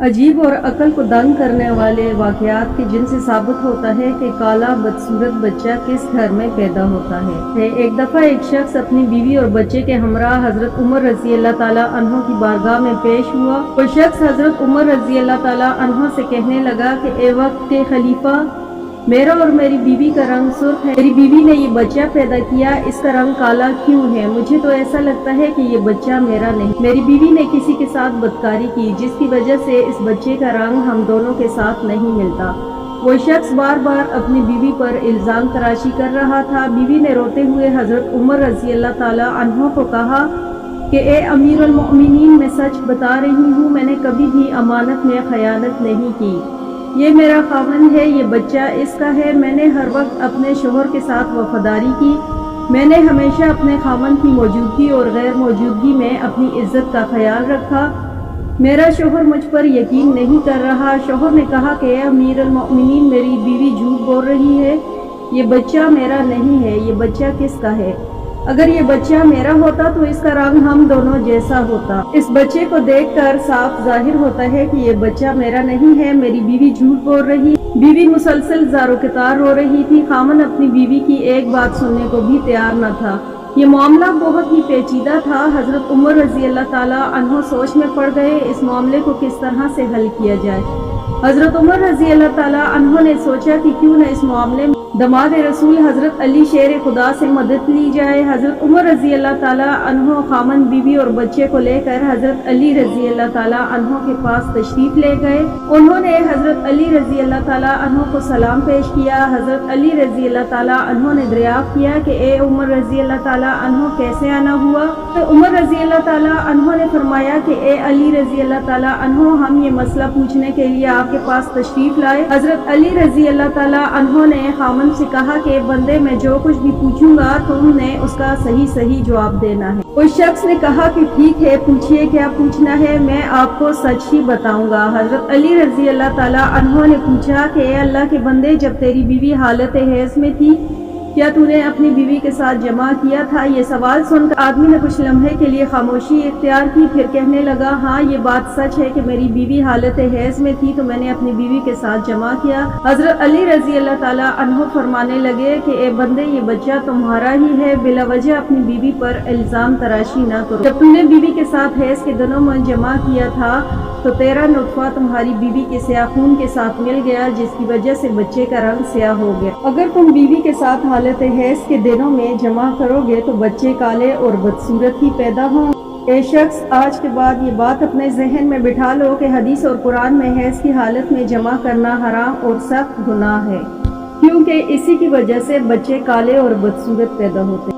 عجیب اور عقل کو دنگ کرنے والے واقعات کے جن سے ثابت ہوتا ہے کہ کالا بدصورت بچہ کس گھر میں پیدا ہوتا ہے۔ ایک دفعہ ایک شخص اپنی بیوی اور بچے کے ہمراہ حضرت عمر رضی اللہ تعالیٰ عنہ کی بارگاہ میں پیش ہوا۔ وہ شخص حضرت عمر رضی اللہ تعالیٰ عنہ سے کہنے لگا کہ اے وقت کے خلیفہ، میرا اور میری بیوی کا رنگ سرخ ہے۔ میری بیوی نے یہ بچہ پیدا کیا، اس کا رنگ کالا کیوں ہے؟ مجھے تو ایسا لگتا ہے کہ یہ بچہ میرا نہیں۔ میری بیوی نے کسی کے ساتھ بدکاری کی جس کی وجہ سے اس بچے کا رنگ ہم دونوں کے ساتھ نہیں ملتا۔ وہ شخص بار بار اپنی بیوی پر الزام تراشی کر رہا تھا۔ بیوی نے روتے ہوئے حضرت عمر رضی اللہ تعالیٰ عنہ کو کہا کہ اے امیر المؤمنین، میں سچ بتا رہی ہوں، میں نے کبھی بھی امانت میں خیانت نہیں کی۔ یہ میرا خاوند ہے، یہ بچہ اس کا ہے۔ میں نے ہر وقت اپنے شوہر کے ساتھ وفاداری کی۔ میں نے ہمیشہ اپنے خاوند کی موجودگی اور غیر موجودگی میں اپنی عزت کا خیال رکھا۔ میرا شوہر مجھ پر یقین نہیں کر رہا۔ شوہر نے کہا کہ اے امیر المؤمنین، میری بیوی جھوٹ بول رہی ہے، یہ بچہ میرا نہیں ہے۔ یہ بچہ کس کا ہے؟ اگر یہ بچہ میرا ہوتا تو اس کا رنگ ہم دونوں جیسا ہوتا۔ اس بچے کو دیکھ کر صاف ظاہر ہوتا ہے کہ یہ بچہ میرا نہیں ہے۔ میری بیوی جھوٹ بول رہی۔ بیوی مسلسل زار و قطار رو رہی تھی۔ خاوند اپنی بیوی کی ایک بات سننے کو بھی تیار نہ تھا۔ یہ معاملہ بہت ہی پیچیدہ تھا۔ حضرت عمر رضی اللہ تعالیٰ عنہ سوچ میں پڑ گئے، اس معاملے کو کس طرح سے حل کیا جائے۔ حضرت عمر رضی اللہ تعالیٰ عنہ نے سوچا کہ کیوں نہ اس معاملے میں داماد رسول حضرت علی شیر خدا سے مدد لی جائے۔ حضرت عمر رضی اللہ تعالیٰ عنہ خاوند، بیوی اور بچے کو لے کر حضرت علی رضی اللہ تعالیٰ عنہ کے پاس تشریف لے گئے۔ انہوں نے حضرت علی رضی اللہ تعالیٰ عنہ کو سلام پیش کیا۔ حضرت علی رضی اللہ تعالیٰ عنہ نے دریافت کیا کہ اے عمر رضی اللہ تعالیٰ عنہ، کیسے آنا ہوا؟ تو عمر رضی اللہ تعالیٰ عنہ نے فرمایا کہ اے علی رضی اللہ تعالیٰ عنہ، ہم یہ مسئلہ پوچھنے کے لیے آپ کے پاس تشریف لائے۔ حضرت علی رضی اللہ تعالیٰ عنہ نے خاوند سے کہا کہ بندے، میں جو کچھ بھی پوچھوں گا تم نے اس کا صحیح جواب دینا ہے۔ اس شخص نے کہا کہ ٹھیک ہے، پوچھئے کیا پوچھنا ہے، میں آپ کو سچ ہی بتاؤں گا۔ حضرت علی رضی اللہ تعالیٰ عنہ نے پوچھا کہ اے اللہ کے بندے، جب تیری بیوی حالت حیض میں تھی، کیا تو نے اپنی بیوی کے ساتھ جمع کیا تھا؟ یہ سوال سن کر آدمی نے کچھ لمحے کے لیے خاموشی اختیار کی، پھر کہنے لگا، ہاں یہ بات سچ ہے کہ میری بیوی حالت حیض میں تھی تو میں نے اپنی بیوی کے ساتھ جمع کیا۔ حضرت علی رضی اللہ تعالیٰ عنہ فرمانے لگے کہ اے بندے، یہ بچہ تمہارا ہی ہے، بلا وجہ اپنی بیوی پر الزام تراشی نہ کرو۔ جب تم نے بیوی کے ساتھ حیض کے دنوں میں جمع کیا تھا تو تیرا نطفہ تمہاری بیوی کے سیاہ خون کے ساتھ مل گیا، جس کی وجہ سے بچے کا رنگ سیاہ ہو گیا۔ اگر تم بیوی کے ساتھ حالت حیض کے دنوں میں جمع کرو گے تو بچے کالے اور بدصورت ہی پیدا ہوں۔ اے شخص، آج کے بعد یہ بات اپنے ذہن میں بٹھا لو کہ حدیث اور قرآن میں حیض کی حالت میں جمع کرنا حرام اور سخت گناہ ہے، کیونکہ اسی کی وجہ سے بچے کالے اور بدصورت پیدا ہوتے ہیں۔